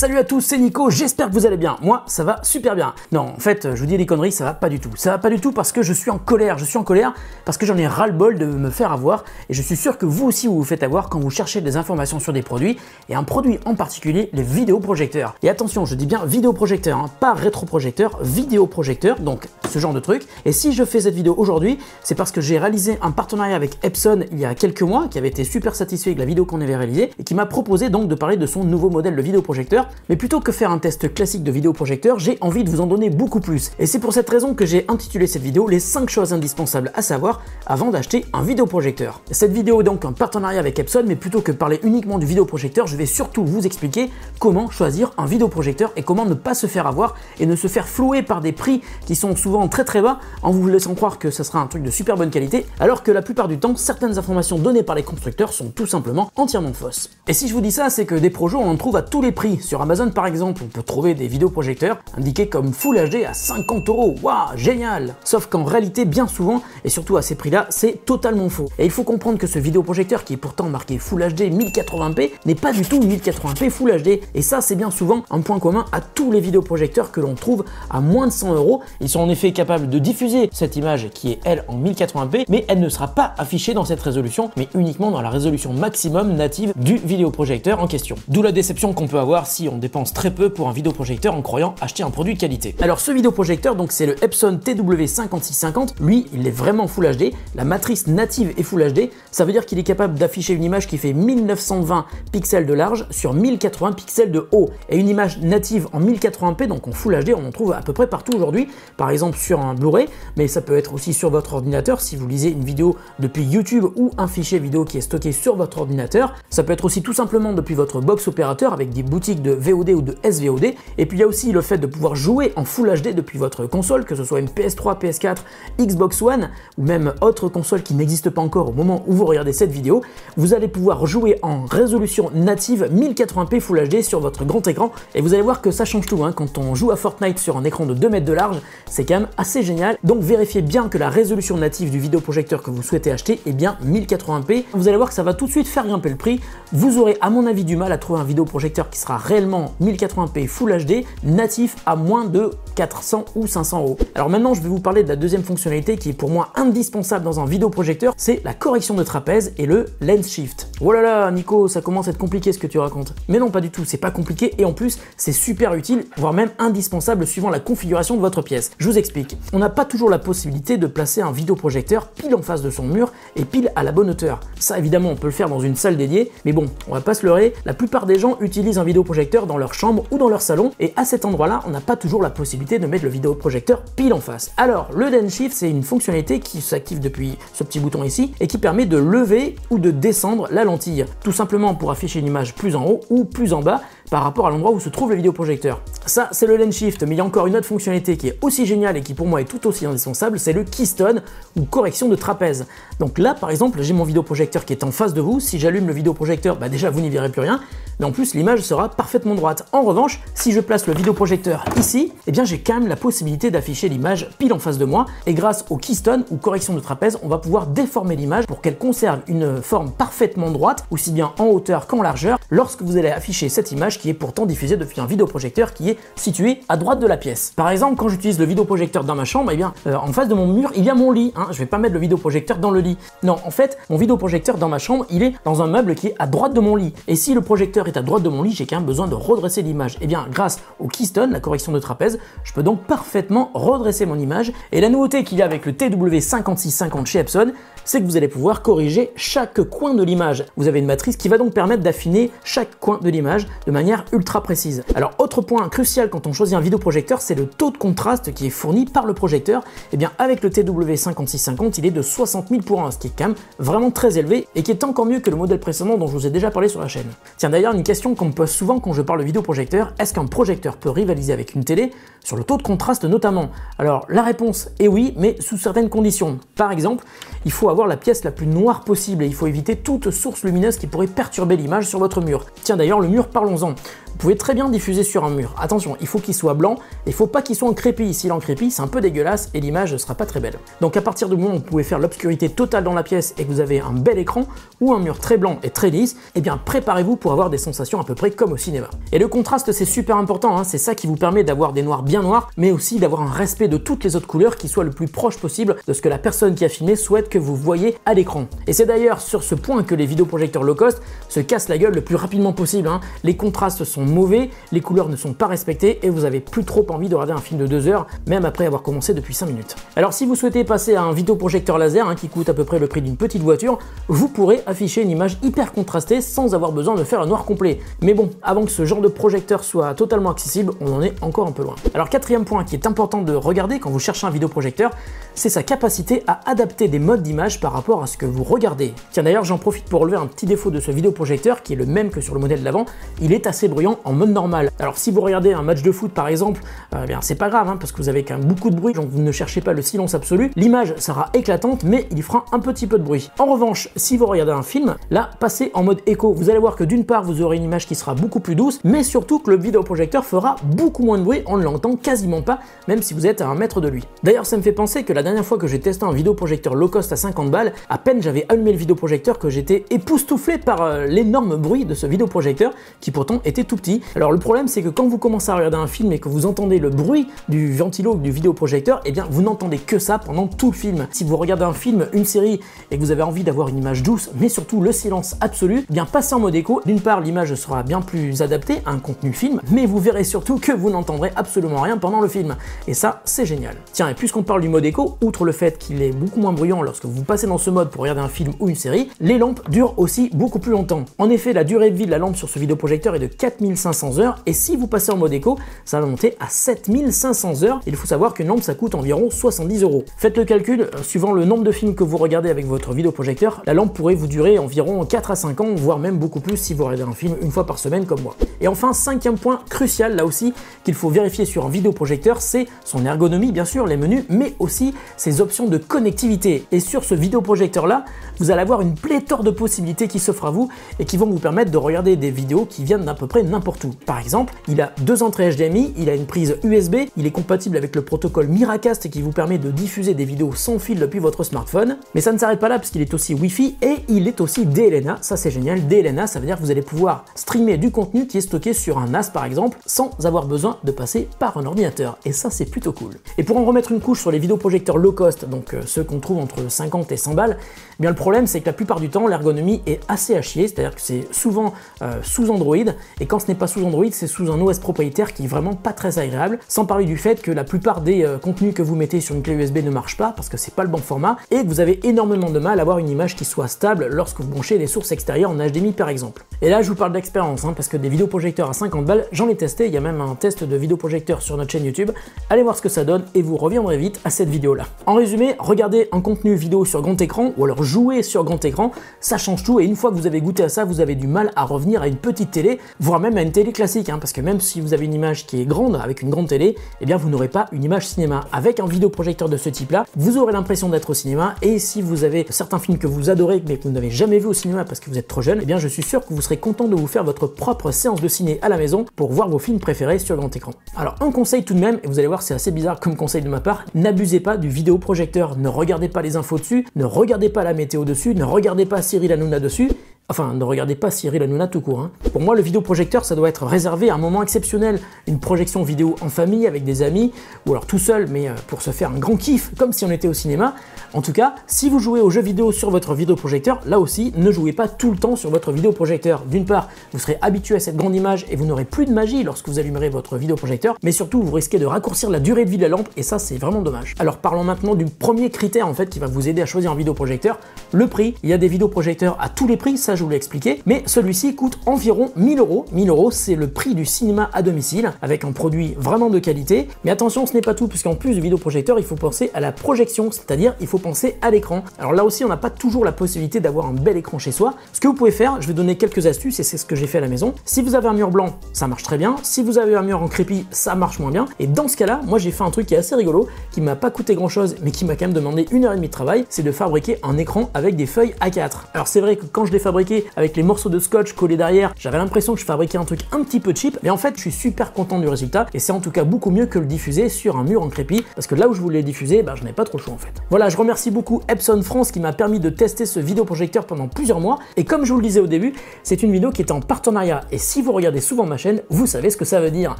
Salut à tous, c'est Nico, j'espère que vous allez bien. Moi, ça va super bien. Non, en fait, je vous dis des conneries, ça va pas du tout. Ça va pas du tout parce que je suis en colère. Je suis en colère parce que j'en ai ras-le-bol de me faire avoir et je suis sûr que vous aussi vous vous faites avoir quand vous cherchez des informations sur des produits et un produit en particulier, les vidéoprojecteurs. Et attention, je dis bien vidéoprojecteur, hein, pas rétroprojecteur, vidéoprojecteur, donc ce genre de truc. Et si je fais cette vidéo aujourd'hui, c'est parce que j'ai réalisé un partenariat avec Epson il y a quelques mois, qui avait été super satisfait avec la vidéo qu'on avait réalisée et qui m'a proposé donc de parler de son nouveau modèle de vidéoprojecteur. Mais plutôt que faire un test classique de vidéoprojecteur, j'ai envie de vous en donner beaucoup plus. Et c'est pour cette raison que j'ai intitulé cette vidéo les 5 choses indispensables à savoir avant d'acheter un vidéoprojecteur. Cette vidéo est donc un partenariat avec Epson, mais plutôt que parler uniquement du vidéoprojecteur, je vais surtout vous expliquer comment choisir un vidéoprojecteur et comment ne pas se faire avoir et ne se faire flouer par des prix qui sont souvent très très bas en vous laissant croire que ça sera un truc de super bonne qualité, alors que la plupart du temps, certaines informations données par les constructeurs sont tout simplement entièrement fausses. Et si je vous dis ça, c'est que des projets, on en trouve à tous les prix. Sur Amazon par exemple, on peut trouver des vidéoprojecteurs indiqués comme Full HD à 50 €. Waouh, génial! Sauf qu'en réalité, bien souvent, et surtout à ces prix-là, c'est totalement faux. Et il faut comprendre que ce vidéoprojecteur qui est pourtant marqué Full HD 1080p n'est pas du tout 1080p Full HD. Et ça, c'est bien souvent un point commun à tous les vidéoprojecteurs que l'on trouve à moins de 100 €. Ils sont en effet capables de diffuser cette image qui est elle en 1080p, mais elle ne sera pas affichée dans cette résolution, mais uniquement dans la résolution maximum native du vidéoprojecteur en question. D'où la déception qu'on peut avoir si on dépense très peu pour un vidéoprojecteur en croyant acheter un produit de qualité. Alors ce vidéoprojecteur, donc c'est le Epson TW5650, lui il est vraiment Full HD, la matrice native est Full HD, ça veut dire qu'il est capable d'afficher une image qui fait 1920 pixels de large sur 1080 pixels de haut, et une image native en 1080p, donc en Full HD, on en trouve à peu près partout aujourd'hui, par exemple sur un Blu-ray, mais ça peut être aussi sur votre ordinateur si vous lisez une vidéo depuis YouTube ou un fichier vidéo qui est stocké sur votre ordinateur, ça peut être aussi tout simplement depuis votre box opérateur avec des boutiques de VOD ou de SVOD, et puis il y a aussi le fait de pouvoir jouer en Full HD depuis votre console, que ce soit une PS3, PS4, Xbox One ou même autre console qui n'existe pas encore au moment où vous regardez cette vidéo. Vous allez pouvoir jouer en résolution native 1080p Full HD sur votre grand écran et vous allez voir que ça change tout, hein. Quand on joue à Fortnite sur un écran de 2 mètres de large, c'est quand même assez génial. Donc vérifiez bien que la résolution native du vidéoprojecteur que vous souhaitez acheter est bien 1080p. Vous allez voir que ça va tout de suite faire grimper le prix. Vous aurez à mon avis du mal à trouver un vidéoprojecteur qui sera réellement 1080p Full HD natif à moins de 400 ou 500 €. Alors maintenant, je vais vous parler de la deuxième fonctionnalité qui est pour moi indispensable dans un vidéoprojecteur, c'est la correction de trapèze et le lens shift. Oh là là, Nico, ça commence à être compliqué ce que tu racontes. Mais non, pas du tout, c'est pas compliqué et en plus, c'est super utile, voire même indispensable suivant la configuration de votre pièce. Je vous explique. On n'a pas toujours la possibilité de placer un vidéoprojecteur pile en face de son mur et pile à la bonne hauteur. Ça, évidemment, on peut le faire dans une salle dédiée, mais bon, on va pas se leurrer, la plupart des gens utilisent un vidéoprojecteur dans leur chambre ou dans leur salon, et à cet endroit-là, on n'a pas toujours la possibilité de mettre le vidéoprojecteur pile en face. Alors, le lens shift, c'est une fonctionnalité qui s'active depuis ce petit bouton ici et qui permet de lever ou de descendre la lentille, tout simplement pour afficher une image plus en haut ou plus en bas par rapport à l'endroit où se trouve le vidéoprojecteur. Ça, c'est le lens shift, mais il y a encore une autre fonctionnalité qui est aussi géniale et qui pour moi est tout aussi indispensable, c'est le keystone ou correction de trapèze. Donc là, par exemple, j'ai mon vidéoprojecteur qui est en face de vous. Si j'allume le vidéoprojecteur, bah déjà vous n'y verrez plus rien, mais en plus l'image sera parfaitement droite. En revanche, si je place le vidéoprojecteur ici, eh bien j'ai quand même la possibilité d'afficher l'image pile en face de moi, et grâce au keystone ou correction de trapèze, on va pouvoir déformer l'image pour qu'elle conserve une forme parfaitement droite, aussi bien en hauteur qu'en largeur, lorsque vous allez afficher cette image qui est pourtant diffusée depuis un vidéoprojecteur qui est situé à droite de la pièce. Par exemple, quand j'utilise le vidéoprojecteur dans ma chambre, eh bien en face de mon mur, il y a mon lit, hein. Je vais pas mettre le vidéoprojecteur dans le lit. Non, en fait, mon vidéoprojecteur dans ma chambre, il est dans un meuble qui est à droite de mon lit. Et si le projecteur est à droite de mon lit, j'ai quand même besoin de redresser l'image. Et bien, grâce au keystone, la correction de trapèze, je peux donc parfaitement redresser mon image. Et la nouveauté qu'il y a avec le TW5650 chez Epson, c'est que vous allez pouvoir corriger chaque coin de l'image. Vous avez une matrice qui va donc permettre d'affiner chaque coin de l'image de manière ultra précise. Alors, autre point crucial quand on choisit un vidéoprojecteur, c'est le taux de contraste qui est fourni par le projecteur. Et bien, avec le TW5650, il est de 60 000 pour 1, ce qui est quand même vraiment très élevé et qui est encore mieux que le modèle précédent dont je vous ai déjà parlé sur la chaîne. Tiens, d'ailleurs, une question qu'on me pose souvent quand je parle de vidéoprojecteur, est-ce qu'un projecteur peut rivaliser avec une télé sur le taux de contraste notamment? Alors, la réponse est oui, mais sous certaines conditions. Par exemple, il faut avoir la pièce la plus noire possible et il faut éviter toute source lumineuse qui pourrait perturber l'image sur votre mur. Tiens, d'ailleurs, le mur, parlons-en. pouvez très bien diffuser sur un mur. Attention, il faut qu'il soit blanc et il faut pas qu'il soit en crépi. S'il est en crépi, c'est un peu dégueulasse et l'image ne sera pas très belle. Donc à partir du moment où vous pouvez faire l'obscurité totale dans la pièce et que vous avez un bel écran ou un mur très blanc et très lisse, eh bien préparez-vous pour avoir des sensations à peu près comme au cinéma. Et le contraste, c'est super important, hein. C'est ça qui vous permet d'avoir des noirs bien noirs, mais aussi d'avoir un respect de toutes les autres couleurs qui soit le plus proche possible de ce que la personne qui a filmé souhaite que vous voyez à l'écran. Et c'est d'ailleurs sur ce point que les vidéoprojecteurs low cost se cassent la gueule le plus rapidement possible, hein. Les contrastes sont mauvais, les couleurs ne sont pas respectées et vous avez plus trop envie de regarder un film de 2 heures, même après avoir commencé depuis 5 minutes. Alors si vous souhaitez passer à un vidéoprojecteur laser, hein, qui coûte à peu près le prix d'une petite voiture, vous pourrez afficher une image hyper contrastée sans avoir besoin de faire un noir complet. Mais bon, avant que ce genre de projecteur soit totalement accessible, on en est encore un peu loin. Alors quatrième point qui est important de regarder quand vous cherchez un vidéoprojecteur, c'est sa capacité à adapter des modes d'image par rapport à ce que vous regardez. Tiens d'ailleurs, j'en profite pour relever un petit défaut de ce vidéoprojecteur qui est le même que sur le modèle d'avant, il est assez bruyant en mode normal. Alors si vous regardez un match de foot par exemple, bien c'est pas grave, hein, parce que vous avez quand même beaucoup de bruit, donc vous ne cherchez pas le silence absolu, l'image sera éclatante mais il fera un petit peu de bruit. En revanche, si vous regardez un film, là passez en mode écho, vous allez voir que d'une part vous aurez une image qui sera beaucoup plus douce, mais surtout que le vidéoprojecteur fera beaucoup moins de bruit, on ne l'entend quasiment pas, même si vous êtes à 1 mètre de lui. D'ailleurs ça me fait penser que la dernière fois que j'ai testé un vidéoprojecteur low cost à 50 balles, à peine j'avais allumé le vidéoprojecteur que j'étais époustouflé par l'énorme bruit de ce vidéoprojecteur qui pourtant était tout petit. Alors le problème c'est que quand vous commencez à regarder un film et que vous entendez le bruit du ventilo du vidéoprojecteur, eh bien vous n'entendez que ça pendant tout le film. Si vous regardez un film, une série et que vous avez envie d'avoir une image douce mais surtout le silence absolu, eh bien passez en mode écho. D'une part l'image sera bien plus adaptée à un contenu film, mais vous verrez surtout que vous n'entendrez absolument rien pendant le film. Et ça c'est génial. Tiens, et puisqu'on parle du mode écho, outre le fait qu'il est beaucoup moins bruyant lorsque vous passez dans ce mode pour regarder un film ou une série, les lampes durent aussi beaucoup plus longtemps. En effet, la durée de vie de la lampe sur ce vidéoprojecteur est de 4500 heures et si vous passez en mode écho, ça va monter à 7500 heures. Il faut savoir qu'une lampe ça coûte environ 70 €. Faites le calcul, suivant le nombre de films que vous regardez avec votre vidéoprojecteur, la lampe pourrait vous durer environ 4 à 5 ans, voire même beaucoup plus si vous regardez un film une fois par semaine comme moi. Et enfin, cinquième point crucial là aussi qu'il faut vérifier sur un vidéoprojecteur, c'est son ergonomie bien sûr, les menus, mais aussi ses options de connectivité. Et sur ce vidéoprojecteur là, vous allez avoir une pléthore de possibilités qui s'offrent à vous et qui vont vous permettre de regarder des vidéos qui viennent d'à peu près n'importe où. Par exemple, il a 2 entrées HDMI, il a une prise USB, il est compatible avec le protocole Miracast qui vous permet de diffuser des vidéos sans fil depuis votre smartphone. Mais ça ne s'arrête pas là parce qu'il est aussi Wi-Fi et il est aussi DLNA, ça c'est génial. DLNA, ça veut dire que vous allez pouvoir streamer du contenu qui est stocké sur un NAS par exemple, sans avoir besoin de passer par un ordinateur. Et ça c'est plutôt cool. Et pour en remettre une couche sur les vidéoprojecteurs low cost, donc ceux qu'on trouve entre 50 et 100 balles, eh bien le problème c'est que la plupart du temps l'ergonomie est assez à chier, c'est-à-dire que c'est souvent sous Android, et quand ce n'est pas sous Android, c'est sous un OS propriétaire qui est vraiment pas très agréable, sans parler du fait que la plupart des contenus que vous mettez sur une clé USB ne marchent pas parce que c'est pas le bon format, et que vous avez énormément de mal à avoir une image qui soit stable lorsque vous branchez des sources extérieures en HDMI par exemple. Et là je vous parle d'expérience, hein, parce que des vidéoprojecteurs à 50 balles, j'en ai testé, il y a même un test de vidéoprojecteur sur notre chaîne YouTube, allez voir ce que ça donne et vous reviendrez vite à cette vidéo là. En résumé, regardez un contenu vidéo sur grand écran ou alors jouer sur grand écran, ça change tout et une fois que vous avez goûté à ça, vous avez du mal à revenir à une petite télé, voire même à une télé classique, hein, parce que même si vous avez une image qui est grande avec une grande télé, eh bien vous n'aurez pas une image cinéma. Avec un vidéoprojecteur de ce type là, vous aurez l'impression d'être au cinéma et si vous avez certains films que vous adorez mais que vous n'avez jamais vu au cinéma parce que vous êtes trop jeune, eh bien je suis sûr que vous serez content de vous faire votre propre séance de ciné à la maison pour voir vos films préférés sur grand écran. Alors un conseil tout de même, et vous allez voir c'est assez bizarre comme conseil de ma part, n'abusez pas du vidéoprojecteur, ne regardez pas les infos dessus, ne regardez pas la météo dessus, ne regardez pas Cyril Hanouna dessus. Enfin, ne regardez pas Cyril Hanouna tout court. Hein. Pour moi, le vidéoprojecteur, ça doit être réservé à un moment exceptionnel. Une projection vidéo en famille, avec des amis, ou alors tout seul, mais pour se faire un grand kiff, comme si on était au cinéma. En tout cas, si vous jouez aux jeux vidéo sur votre vidéoprojecteur, là aussi, ne jouez pas tout le temps sur votre vidéoprojecteur. D'une part, vous serez habitué à cette grande image et vous n'aurez plus de magie lorsque vous allumerez votre vidéoprojecteur, mais surtout, vous risquez de raccourcir la durée de vie de la lampe, et ça, c'est vraiment dommage. Alors, parlons maintenant du premier critère, en fait, qui va vous aider à choisir un vidéoprojecteur, le prix. Il y a des vidéoprojecteurs à tous les prix, ça, je vous l'ai expliqué, mais celui-ci coûte environ 1000 €. 1000 €, c'est le prix du cinéma à domicile, avec un produit vraiment de qualité. Mais attention, ce n'est pas tout, puisqu'en plus du vidéoprojecteur, il faut penser à la projection, c'est-à-dire il faut penser à l'écran. Alors là aussi, on n'a pas toujours la possibilité d'avoir un bel écran chez soi. Ce que vous pouvez faire, je vais donner quelques astuces, et c'est ce que j'ai fait à la maison. Si vous avez un mur blanc, ça marche très bien. Si vous avez un mur en crépi, ça marche moins bien. Et dans ce cas-là, moi j'ai fait un truc qui est assez rigolo, qui m'a pas coûté grand-chose, mais qui m'a quand même demandé 1 heure et demie de travail, c'est de fabriquer un écran avec des feuilles A4. Alors c'est vrai que quand je l'ai fabriqué, fabriqué avec les morceaux de scotch collés derrière, j'avais l'impression que je fabriquais un truc un petit peu cheap, mais en fait je suis super content du résultat et c'est en tout cas beaucoup mieux que le diffuser sur un mur en crépi, parce que là où je voulais le diffuser, je n'avais pas trop le choix en fait. Voilà, je remercie beaucoup Epson France qui m'a permis de tester ce vidéoprojecteur pendant plusieurs mois, et comme je vous le disais au début, c'est une vidéo qui est en partenariat, et si vous regardez souvent ma chaîne, vous savez ce que ça veut dire.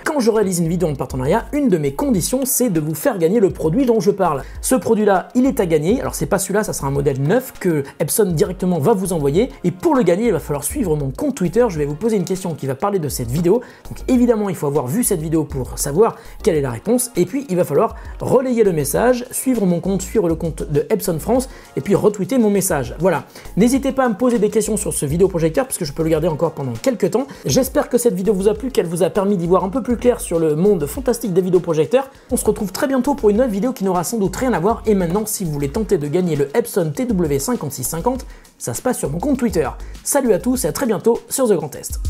Quand je réalise une vidéo en partenariat, une de mes conditions, c'est de vous faire gagner le produit dont je parle. Ce produit-là, il est à gagner, alors c'est pas celui-là, ça sera un modèle neuf que Epson directement va vous envoyer, et pour le gagner, il va falloir suivre mon compte Twitter, je vais vous poser une question qui va parler de cette vidéo, donc évidemment il faut avoir vu cette vidéo pour savoir quelle est la réponse, et puis il va falloir relayer le message, suivre mon compte, suivre le compte de Epson France, et puis retweeter mon message. Voilà, n'hésitez pas à me poser des questions sur ce vidéoprojecteur, parce que je peux le garder encore pendant quelques temps. J'espère que cette vidéo vous a plu, qu'elle vous a permis d'y voir un peu plus clair sur le monde fantastique des vidéoprojecteurs. On se retrouve très bientôt pour une nouvelle vidéo qui n'aura sans doute rien à voir, et maintenant si vous voulez tenter de gagner le Epson TW5650, ça se passe sur mon compte Twitter. Salut à tous et à très bientôt sur The Grand Test.